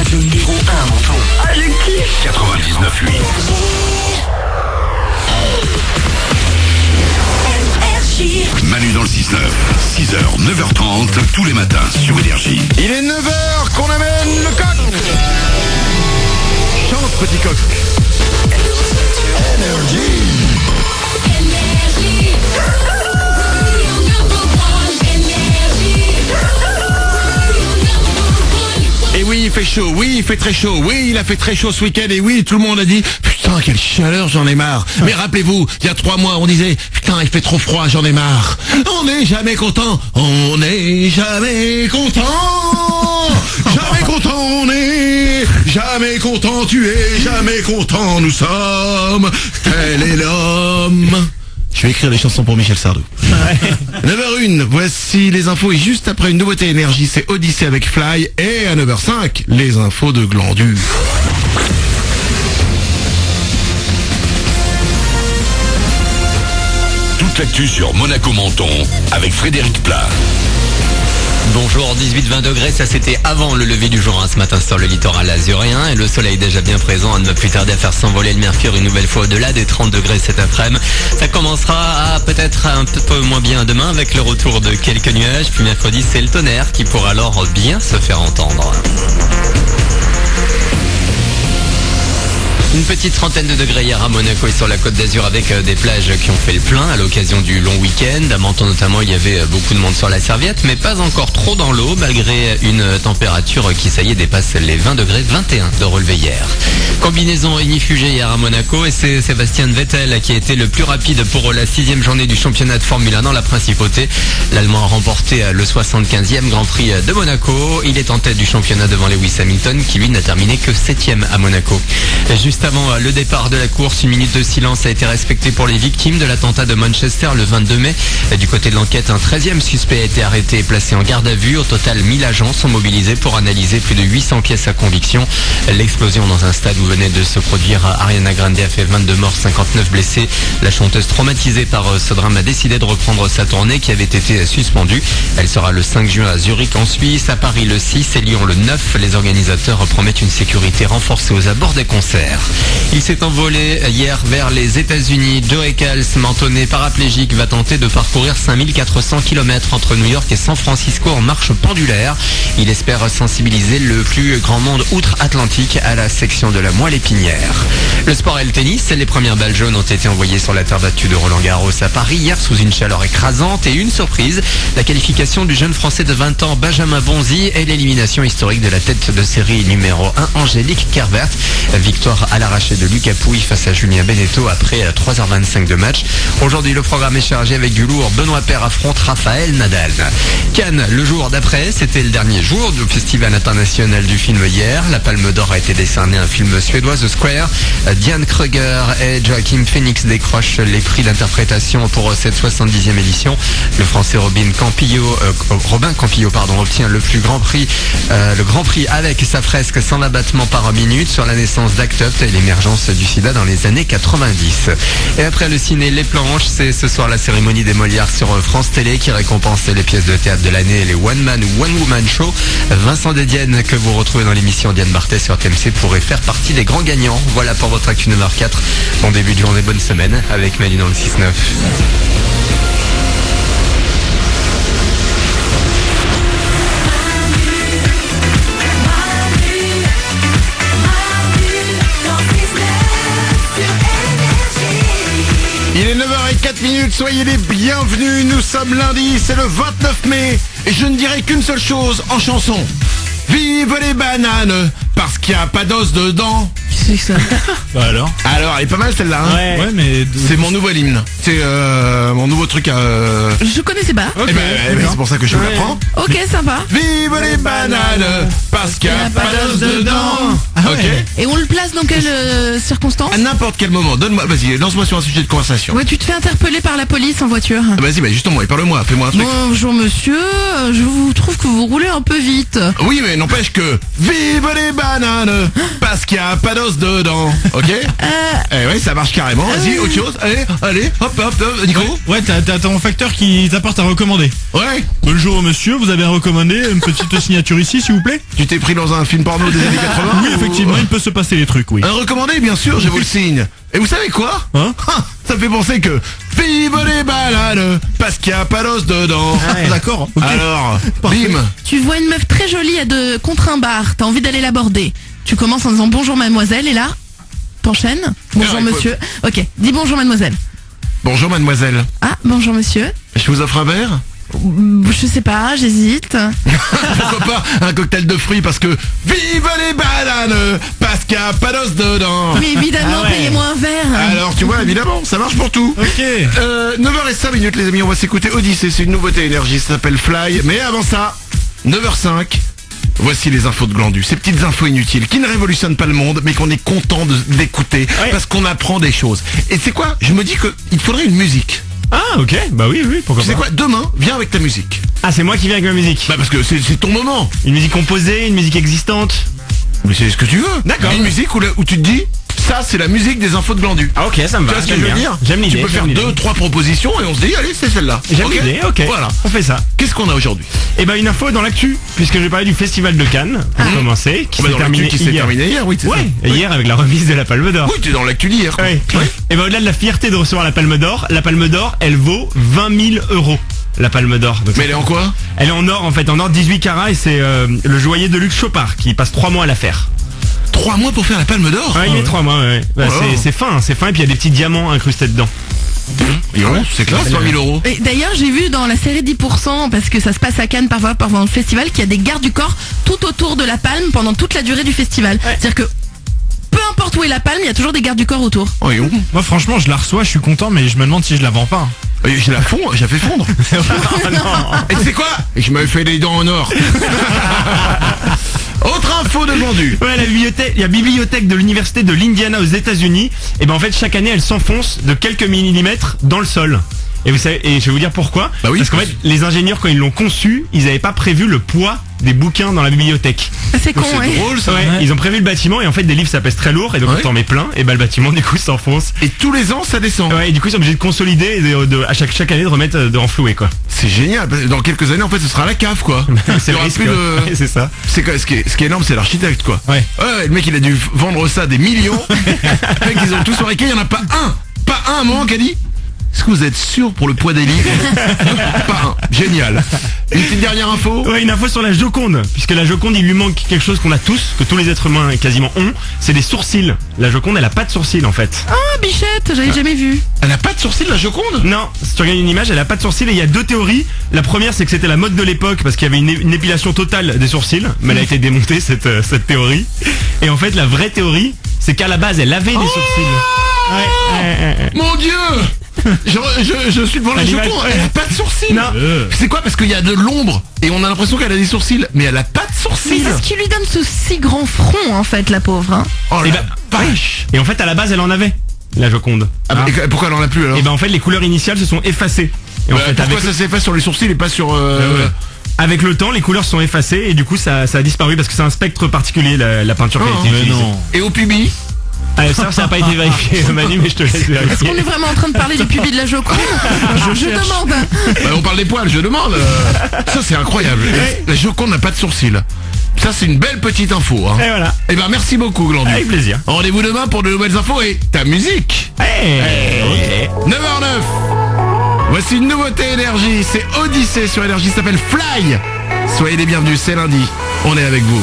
radio numéro 1, Menton. Ah, je kiffe. 99.8. Manu dans le 6-9, 6h, 9h30, tous les matins sur Énergie. Il est 9h qu'on amène le coq. Chante, petit coq. Et oui, il fait chaud, oui, il fait très chaud, oui, il a fait très chaud ce week-end, et oui, tout le monde a dit, putain, quelle chaleur, j'en ai marre. Mais rappelez-vous, il y a 3 mois, on disait, putain, il fait trop froid, j'en ai marre. On n'est jamais content, on n'est jamais content. Jamais content, on est jamais content, tu es jamais content, nous sommes, tel est l'homme. Je vais écrire des chansons pour Michel Sardou. 9h01, voici les infos et juste après une nouveauté énergie, c'est Odyssée avec Fly et à 9h05, les infos de Glandu. Toute l'actu sur Monaco-Menton avec Frédéric Plat. Bonjour, 18-20 degrés, ça c'était avant le lever du jour ce matin sur le littoral azurien et le soleil déjà bien présent, à ne plus tarder à faire s'envoler le mercure une nouvelle fois au-delà des 30 degrés cet après-midi. Ça commencera à peut-être un peu moins bien demain avec le retour de quelques nuages, puis mercredi c'est le tonnerre qui pourra alors bien se faire entendre. Une petite trentaine de degrés hier à Monaco et sur la Côte d'Azur avec des plages qui ont fait le plein à l'occasion du long week-end. À Menton notamment, il y avait beaucoup de monde sur la serviette, mais pas encore trop dans l'eau malgré une température qui, ça y est, dépasse les 20 degrés, 21 de relevé hier. Combinaison ignifugée hier à Monaco et c'est Sébastien Vettel qui a été le plus rapide pour la 6e journée du championnat de Formule 1 dans la principauté. L'Allemand a remporté le 75e Grand Prix de Monaco. Il est en tête du championnat devant Lewis Hamilton qui lui n'a terminé que 7e à Monaco. Juste avant le départ de la course, une minute de silence a été respectée pour les victimes de l'attentat de Manchester le 22 mai. Du côté de l'enquête, un 13e suspect a été arrêté et placé en garde à vue. Au total, 1000 agents sont mobilisés pour analyser plus de 800 pièces à conviction. L'explosion dans un stade où venait de se produire Ariana Grande a fait 22 morts, 59 blessés. La chanteuse traumatisée par ce drame a décidé de reprendre sa tournée qui avait été suspendue. Elle sera le 5 juin à Zurich en Suisse, à Paris le 6 et Lyon le 9. Les organisateurs promettent une sécurité renforcée aux abords des concerts. Il s'est envolé hier vers les États-Unis. Joe Eccles, mentonné paraplégique, va tenter de parcourir 5400 km entre New York et San Francisco en marche pendulaire. Il espère sensibiliser le plus grand monde outre-Atlantique à la section de la moelle épinière. Le sport et le tennis, les premières balles jaunes ont été envoyées sur la terre battue de Roland-Garros à Paris hier sous une chaleur écrasante et une surprise, la qualification du jeune français de 20 ans Benjamin Bonzi et l'élimination historique de la tête de série numéro 1 Angélique Kerber. Victoire à l'arraché de Lucas Pouille face à Julien Beneteau après 3h25 de match. Aujourd'hui, le programme est chargé avec du lourd. Benoît Paire affronte Raphaël Nadal. Cannes, le jour d'après, c'était le dernier jour du Festival international du film hier. La Palme d'Or a été décernée à un film suédois, The Square. Diane Kruger et Joaquin Phoenix décrochent les prix d'interprétation pour cette 70e édition. Le français Robin Campillo obtient le grand prix avec sa fresque sans abattement par minute sur la naissance d'Act Up et l'émergence du sida dans les années 90. Et après le ciné Les Planches, c'est ce soir la cérémonie des Molières sur France Télé qui récompense les pièces de théâtre de l'année et les One Man ou One Woman Show. Vincent Dedienne, que vous retrouvez dans l'émission Diane Barthès sur TMC, pourrait faire partie des grands gagnants. Voilà pour votre actu numéro 4. Bon début de journée, bonne semaine avec Manu dans le 6-9. Il est 9h04, soyez les bienvenus, nous sommes lundi, c'est le 29 mai, et je ne dirai qu'une seule chose en chanson. Vive les bananes, parce qu'il n'y a pas d'os dedans. C'est ça. Bah alors, elle est pas mal celle-là, hein. ouais, mais C'est mon nouveau hymne, c'est mon nouveau truc à... Je connaissais pas. ok, Eh ben, c'est pour ça que je vous l'apprends. Ok, sympa. Vive les bananes, parce qu'il n'y a pas d'os dedans. Ok. Et on le place dans quelle circonstance? À n'importe quel moment, donne-moi, vas-y, lance-moi sur un sujet de conversation. Ouais, tu te fais interpeller par la police en voiture. Ah, vas-y, bah justement, parle-moi, fais-moi un truc. Bonjour monsieur, je vous trouve que vous roulez un peu vite. Oui, mais n'empêche que vive les bananes, parce qu'il y a pas d'os dedans, ok? Eh oui, ça marche carrément. Vas-y, autre chose. Allez, hop, Nico. Ouais, t'as ton facteur qui t'apporte à recommander. Ouais. Bonjour monsieur, vous avez recommandé une petite signature ici s'il vous plaît? Tu t'es pris dans un film porno des années 80? Oui, effectivement, il peut se passer des trucs, oui. Un recommandé, bien sûr, je vous le signe. Et vous savez quoi? Hein? Ça me fait penser que vive les bananes, parce qu'il y a pas d'os dedans. D'accord, ok. Alors, Parfait. bim. Tu vois une meuf très jolie contre un bar, t'as envie d'aller l'aborder. Tu commences en disant bonjour mademoiselle et là, t'enchaînes. Bonjour Ouais, monsieur. Ok, dis bonjour mademoiselle. Bonjour mademoiselle. Ah, bonjour monsieur. Je vous offre un verre? Je sais pas, j'hésite. Pourquoi pas un cocktail de fruits parce que vive les bananes, parce qu'il y a pas d'os dedans. Mais évidemment, Ah ouais. payez-moi un verre. Alors tu vois, évidemment, ça marche pour tout. Ok. 9h05 les amis, on va s'écouter Odyssée, c'est une nouveauté énergie, ça s'appelle Fly. Mais avant ça, 9h05, voici les infos de Glandu, ces petites infos inutiles qui ne révolutionnent pas le monde, mais qu'on est content d'écouter Ouais. parce qu'on apprend des choses. Et c'est quoi? Je me dis qu'il faudrait une musique. Ah, ok, bah oui, pourquoi Tu sais pas. quoi? Demain, viens avec ta musique. Ah, c'est moi qui viens avec ma musique. Bah parce que c'est ton moment. Une musique composée, une musique existante. Mais c'est ce que tu veux. D'accord. Une musique où tu te dis, ça c'est la musique des infos de Glandu. Ah, ok, ça me Tu va. vois ce que j'aime je veux bien. dire? J'aime l'idée. Tu peux faire j'aime l'idée. 2-3 propositions et on se dit, allez, c'est celle-là. J'aime l'idée, ok. Voilà. On fait ça. Qu'est-ce qu'on a aujourd'hui? Et bah une info dans l'actu, puisque je vais parler du festival de Cannes, pour commencer, qui Bah, s'est dans terminé l'actu qui s'est hier. terminé hier, oui, c'est Ouais, ça. hier avec la remise de la Palme d'Or. Oui, tu es dans l'actu d'hier. quoi. Ouais. Ouais. Et bah au-delà de la fierté de recevoir la Palme d'Or, elle vaut 20 000 euros. La Palme d'Or. Donc, Mais elle est en quoi? elle est en or en fait, en or 18 carats et c'est le joaillier de Luc Chopard qui passe 3 mois à la faire. 3 mois pour faire la palme d'or? Ouais, il est 3 mois, ouais. Bah, Oh. c'est fin et puis il y a des petits diamants incrustés dedans. C'est classe, 20 000 euros. Et d'ailleurs, j'ai vu dans la série 10%, parce que ça se passe à Cannes parfois pendant le festival, qu'il y a des gardes du corps tout autour de la palme pendant toute la durée du festival. C'est-à-dire que peu importe où est la palme, il y a toujours des gardes du corps autour. Oh, et où? Moi franchement je la reçois, je suis content mais je me demande si je la vends pas. Je la fonds, j'ai fait fondre. Et tu sais quoi? Et je m'avais fait des dents en or. Autre info de Glandu. Ouais, la bibliothèque de l'université de l'Indiana aux États-Unis, et ben en fait chaque année elle s'enfonce de quelques millimètres dans le sol. Et vous savez, et je vais vous dire pourquoi. Bah oui, parce qu'en fait, les ingénieurs quand ils l'ont conçu, ils n'avaient pas prévu le poids des bouquins dans la bibliothèque. C'est con, C'est ouais. drôle ça. Ouais, ils ont prévu le bâtiment et en fait des livres ça pèse très lourd et donc Ouais. quand t'en mets plein, et ben le bâtiment du coup s'enfonce. Et tous les ans ça descend. Ouais, et du coup ils sont obligés de consolider et à chaque année de remettre de renflouer quoi. C'est génial. Dans quelques années en fait ce sera la cave quoi. C'est Il y aura le risque. plus de- Ouais, c'est ça. C'est quoi, ce qui est énorme, c'est l'architecte quoi. Ouais. Ouais, le mec il a dû vendre ça des millions. Le mec ils ont tous fabriqué, il y en a pas un à un moment qui a dit est-ce que vous êtes sûr pour le poids des livres? Pas un. Génial. Une petite dernière info. Ouais, une info sur la Joconde, puisque la Joconde, il lui manque quelque chose qu'on a tous, que tous les êtres humains quasiment ont, c'est des sourcils. La Joconde, elle a pas de sourcils en fait. Ah, bichette, j'avais jamais vu. Elle a pas de sourcils la Joconde? Non, si tu regardes une image, elle a pas de sourcils et il y a deux théories. La première, c'est que c'était la mode de l'époque parce qu'il y avait une épilation totale des sourcils, mais elle a été démontée cette théorie. Et en fait, la vraie théorie, c'est qu'à la base, elle avait des sourcils. Ouais. Mon Dieu. Je suis devant la À l'image, Joconde, ouais. elle a pas de sourcils. Non. C'est quoi? Parce qu'il y a de l'ombre et on a l'impression qu'elle a des sourcils, mais elle a pas de Mais sourcils. c'est ce qui lui donne ce si grand front, en fait, la pauvre. Hein. Oh Et la vache. Et en fait, à la base, elle en avait, la Joconde. Ah, bah, et pourquoi elle en a plus alors? Et ben en fait, les couleurs initiales se sont effacées. Et en fait, Pourquoi avec ça s'est fait sur les sourcils et pas sur avec le temps, les couleurs se sont effacées et du coup ça a disparu parce que c'est un spectre particulier la peinture qui a été utilisée. Et au pubis? Ça n'a pas été vérifié Manu, mais je te laisse Est-ce vérifier. qu'on est vraiment en train de parler du pubis de la Joconde? Je demande. Bah, on parle des poils, je demande. Ça c'est incroyable. La Joconde n'a pas de sourcils. Ça c'est une belle petite info. Hein. Et voilà, Et ben merci beaucoup Glandu. avec plaisir. Rendez-vous demain pour de nouvelles infos et ta musique. Hey. 9h09. Voici une nouveauté énergie. C'est Odyssée sur énergie, ça s'appelle Fly. Soyez les bienvenus, c'est lundi. On est avec vous.